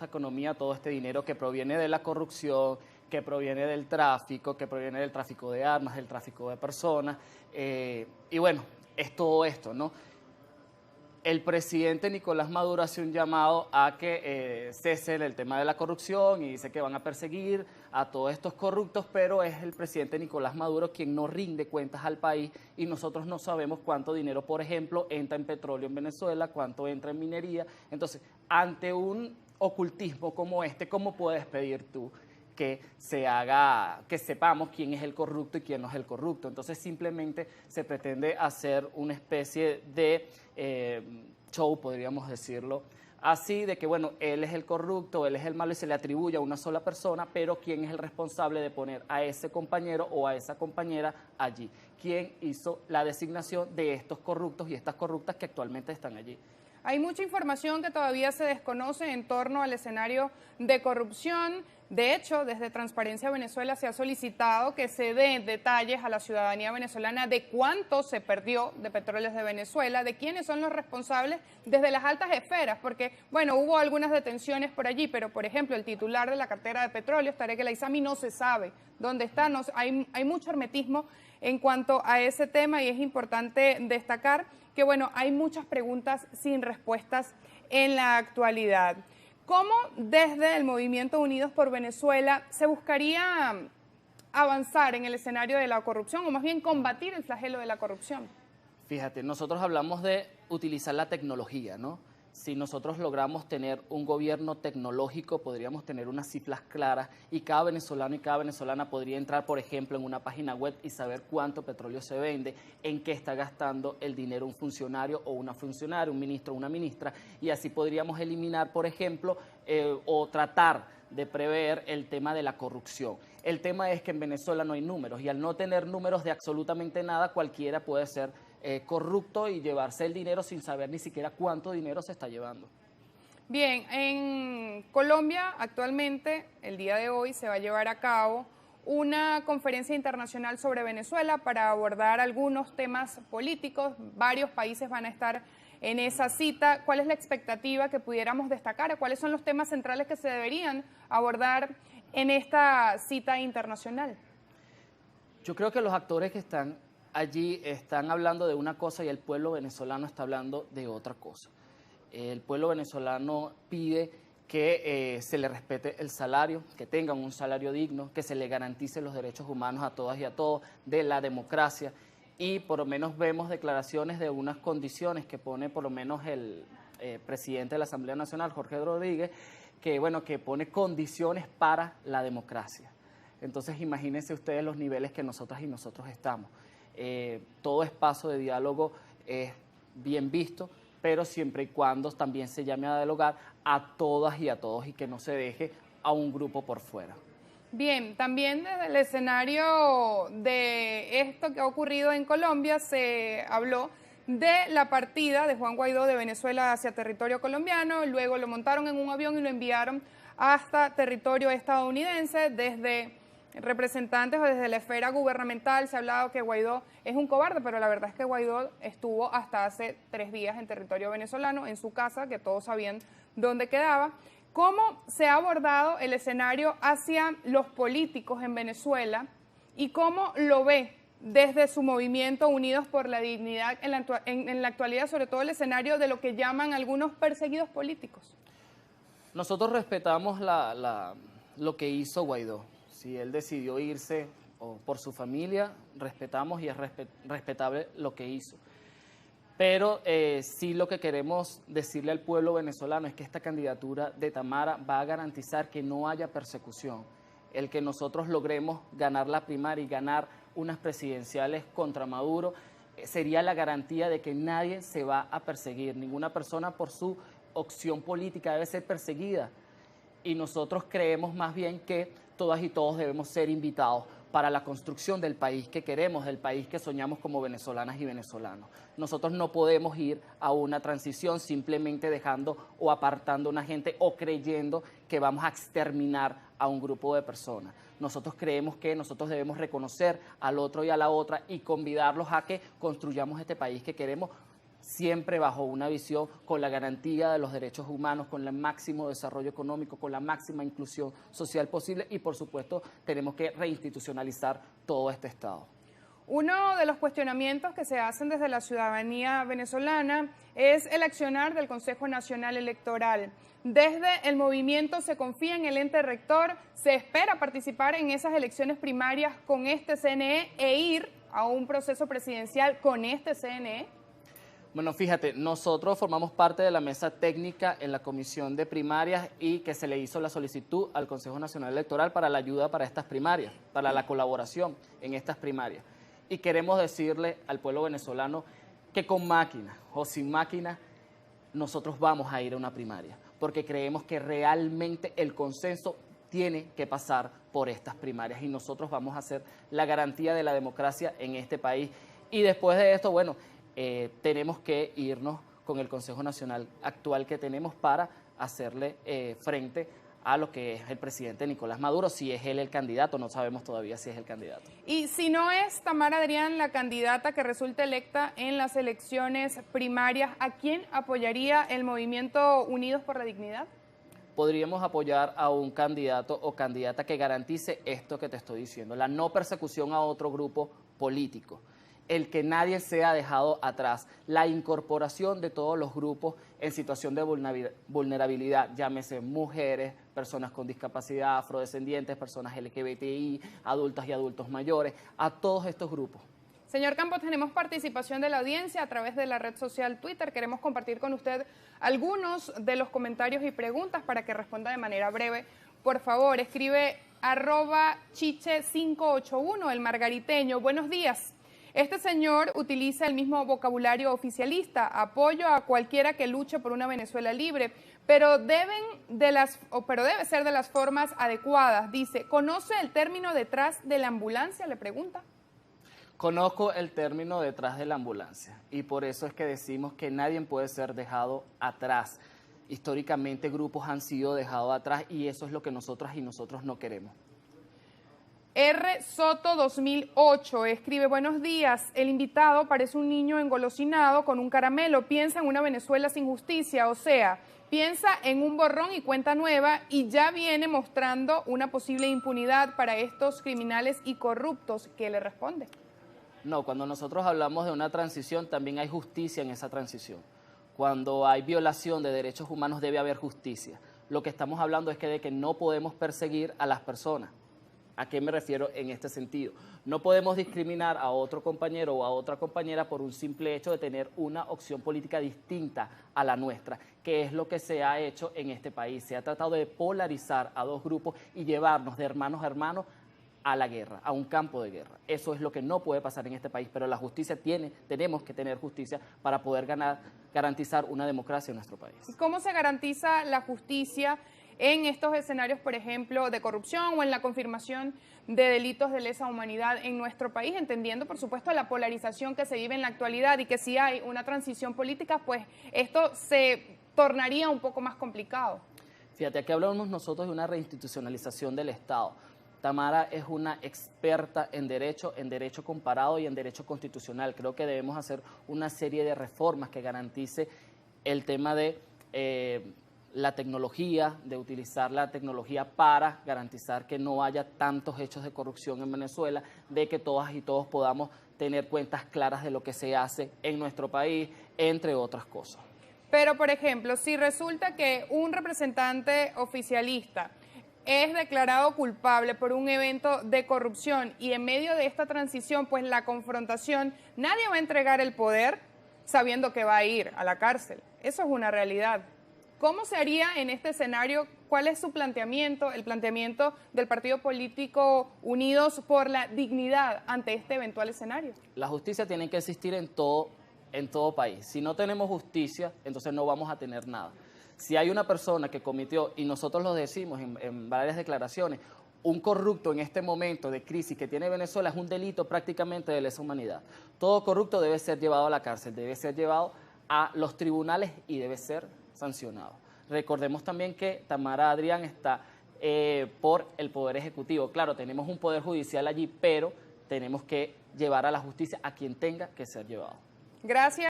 economía, todo este dinero que proviene de la corrupción, que proviene del tráfico, que proviene del tráfico de armas, del tráfico de personas, y bueno, es todo esto, ¿no? El presidente Nicolás Maduro hace un llamado a que cesen el tema de la corrupción y dice que van a perseguir a todos estos corruptos, pero es el presidente Nicolás Maduro quien no rinde cuentas al país y nosotros no sabemos cuánto dinero, por ejemplo, entra en petróleo en Venezuela, cuánto entra en minería. Entonces, ante un ocultismo como este, ¿cómo puedes pedir tú que se haga, que sepamos quién es el corrupto y quién no es el corrupto? Entonces simplemente se pretende hacer una especie de show, podríamos decirlo así, de que bueno, él es el corrupto, él es el malo y se le atribuye a una sola persona, pero quién es el responsable de poner a ese compañero o a esa compañera allí, quién hizo la designación de estos corruptos y estas corruptas que actualmente están allí. Hay mucha información que todavía se desconoce en torno al escenario de corrupción. De hecho, desde Transparencia Venezuela se ha solicitado que se den detalles a la ciudadanía venezolana de cuánto se perdió de Petróleos de Venezuela, de quiénes son los responsables desde las altas esferas, porque, bueno, hubo algunas detenciones por allí, pero, por ejemplo, el titular de la cartera de Petróleos, Tarek El Aissami, no se sabe dónde está. No, hay mucho hermetismo en cuanto a ese tema y es importante destacar que, bueno, hay muchas preguntas sin respuestas en la actualidad. ¿Cómo desde el Movimiento Unidos por Venezuela se buscaría avanzar en el escenario de la corrupción o más bien combatir el flagelo de la corrupción? Fíjate, nosotros hablamos de utilizar la tecnología, ¿no? Si nosotros logramos tener un gobierno tecnológico, podríamos tener unas cifras claras y cada venezolano y cada venezolana podría entrar, por ejemplo, en una página web y saber cuánto petróleo se vende, en qué está gastando el dinero un funcionario o una funcionaria, un ministro o una ministra, y así podríamos eliminar, por ejemplo, o tratar de prever el tema de la corrupción. El tema es que en Venezuela no hay números y al no tener números de absolutamente nada, cualquiera puede ser corrupto y llevarse el dinero sin saber ni siquiera cuánto dinero se está llevando. Bien, en Colombia actualmente, el día de hoy, se va a llevar a cabo una conferencia internacional sobre Venezuela para abordar algunos temas políticos. Varios países van a estar en esa cita. ¿Cuál es la expectativa que pudiéramos destacar? ¿Cuáles son los temas centrales que se deberían abordar en esta cita internacional? Yo creo que los actores que están allí están hablando de una cosa y el pueblo venezolano está hablando de otra cosa. El pueblo venezolano pide que se le respete el salario, que tengan un salario digno, que se le garantice los derechos humanos a todas y a todos, de la democracia, y por lo menos vemos declaraciones de unas condiciones que pone por lo menos el presidente de la Asamblea Nacional, Jorge Rodríguez, que, bueno, que pone condiciones para la democracia. Entonces imagínense ustedes los niveles que nosotras y nosotros estamos. Todo espacio de diálogo es bien visto, pero siempre y cuando también se llame a dialogar a todas y a todos y que no se deje a un grupo por fuera. Bien, también desde el escenario de esto que ha ocurrido en Colombia se habló de la partida de Juan Guaidó de Venezuela hacia territorio colombiano, luego lo montaron en un avión y lo enviaron hasta territorio estadounidense. Desde representantes o desde la esfera gubernamental se ha hablado que Guaidó es un cobarde, pero la verdad es que Guaidó estuvo hasta hace 3 días en territorio venezolano, en su casa, que todos sabían dónde quedaba. ¿Cómo se ha abordado el escenario hacia los políticos en Venezuela y cómo lo ve desde su movimiento Unidos por la Dignidad en la actualidad, sobre todo el escenario de lo que llaman algunos perseguidos políticos? Nosotros respetamos lo que hizo Guaidó. Si él decidió irse por su familia, respetamos y es respetable lo que hizo. Pero sí lo que queremos decirle al pueblo venezolano es que esta candidatura de Tamara va a garantizar que no haya persecución. El que nosotros logremos ganar la primaria y ganar unas presidenciales contra Maduro sería la garantía de que nadie se va a perseguir. Ninguna persona por su opción política debe ser perseguida. Y nosotros creemos más bien que todas y todos debemos ser invitados para la construcción del país que queremos, del país que soñamos como venezolanas y venezolanos. Nosotros no podemos ir a una transición simplemente dejando o apartando a una gente o creyendo que vamos a exterminar a un grupo de personas. Nosotros creemos que nosotros debemos reconocer al otro y a la otra y convidarlos a que construyamos este país que queremos siempre bajo una visión con la garantía de los derechos humanos, con el máximo desarrollo económico, con la máxima inclusión social posible y, por supuesto, tenemos que reinstitucionalizar todo este Estado. Uno de los cuestionamientos que se hacen desde la ciudadanía venezolana es el accionar del Consejo Nacional Electoral. Desde el movimiento se confía en el ente rector, se espera participar en esas elecciones primarias con este CNE e ir a un proceso presidencial con este CNE. Bueno, fíjate, nosotros formamos parte de la mesa técnica en la comisión de primarias y que se le hizo la solicitud al Consejo Nacional Electoral para la ayuda para estas primarias, para la colaboración en estas primarias. Y queremos decirle al pueblo venezolano que con máquina o sin máquina nosotros vamos a ir a una primaria, porque creemos que realmente el consenso tiene que pasar por estas primarias y nosotros vamos a hacer la garantía de la democracia en este país. Y después de esto, bueno, tenemos que irnos con el Consejo Nacional actual que tenemos para hacerle frente a lo que es el presidente Nicolás Maduro, si es él el candidato, no sabemos todavía si es el candidato. Y si no es Tamara Adrián la candidata que resulte electa en las elecciones primarias, ¿a quién apoyaría el movimiento Unidos por la Dignidad? Podríamos apoyar a un candidato o candidata que garantice esto que te estoy diciendo, la no persecución a otro grupo político, el que nadie sea dejado atrás, la incorporación de todos los grupos en situación de vulnerabilidad, llámese mujeres, personas con discapacidad, afrodescendientes, personas LGBTI, adultas y adultos mayores, a todos estos grupos. Señor Campos, tenemos participación de la audiencia a través de la red social Twitter. Queremos compartir con usted algunos de los comentarios y preguntas para que responda de manera breve. Por favor, escribe @chiche581, el margariteño. Buenos días. Este señor utiliza el mismo vocabulario oficialista, apoyo a cualquiera que luche por una Venezuela libre, pero debe ser de las formas adecuadas. Dice, ¿conoce el término detrás de la ambulancia? Le pregunta. Conozco el término detrás de la ambulancia y por eso es que decimos que nadie puede ser dejado atrás. Históricamente grupos han sido dejados atrás y eso es lo que nosotras y nosotros no queremos. R. Soto 2008 escribe, buenos días, el invitado parece un niño engolosinado con un caramelo, piensa en una Venezuela sin justicia, o sea, piensa en un borrón y cuenta nueva y ya viene mostrando una posible impunidad para estos criminales y corruptos. ¿Qué le responde? No, cuando nosotros hablamos de una transición también hay justicia en esa transición. Cuando hay violación de derechos humanos debe haber justicia. Lo que estamos hablando es de que no podemos perseguir a las personas. ¿A qué me refiero en este sentido? No podemos discriminar a otro compañero o a otra compañera por un simple hecho de tener una opción política distinta a la nuestra, que es lo que se ha hecho en este país. Se ha tratado de polarizar a dos grupos y llevarnos de hermanos a hermanos a la guerra, a un campo de guerra. Eso es lo que no puede pasar en este país, pero la justicia tenemos que tener justicia para poder garantizar una democracia en nuestro país. ¿Cómo se garantiza la justicia en estos escenarios, por ejemplo, de corrupción o en la confirmación de delitos de lesa humanidad en nuestro país, entendiendo, por supuesto, la polarización que se vive en la actualidad y que si hay una transición política, pues esto se tornaría un poco más complicado? Fíjate, aquí hablamos nosotros de una reinstitucionalización del Estado. Tamara es una experta en derecho comparado y en derecho constitucional. Creo que debemos hacer una serie de reformas que garantice el tema de la tecnología, de utilizar la tecnología para garantizar que no haya tantos hechos de corrupción en Venezuela, de que todas y todos podamos tener cuentas claras de lo que se hace en nuestro país, entre otras cosas. Pero, por ejemplo, si resulta que un representante oficialista es declarado culpable por un evento de corrupción y en medio de esta transición, pues la confrontación, nadie va a entregar el poder sabiendo que va a ir a la cárcel. Eso es una realidad. ¿Cómo se haría en este escenario? ¿Cuál es su planteamiento, el planteamiento del partido político Unidos por la Dignidad ante este eventual escenario? La justicia tiene que existir en todo país. Si no tenemos justicia, entonces no vamos a tener nada. Si hay una persona que cometió, y nosotros lo decimos en varias declaraciones, un corrupto en este momento de crisis que tiene Venezuela es un delito prácticamente de lesa humanidad. Todo corrupto debe ser llevado a la cárcel, debe ser llevado a los tribunales y debe ser sancionado. Recordemos también que Tamara Adrián está por el Poder Ejecutivo. Claro, tenemos un Poder Judicial allí, pero tenemos que llevar a la justicia a quien tenga que ser llevado. Gracias.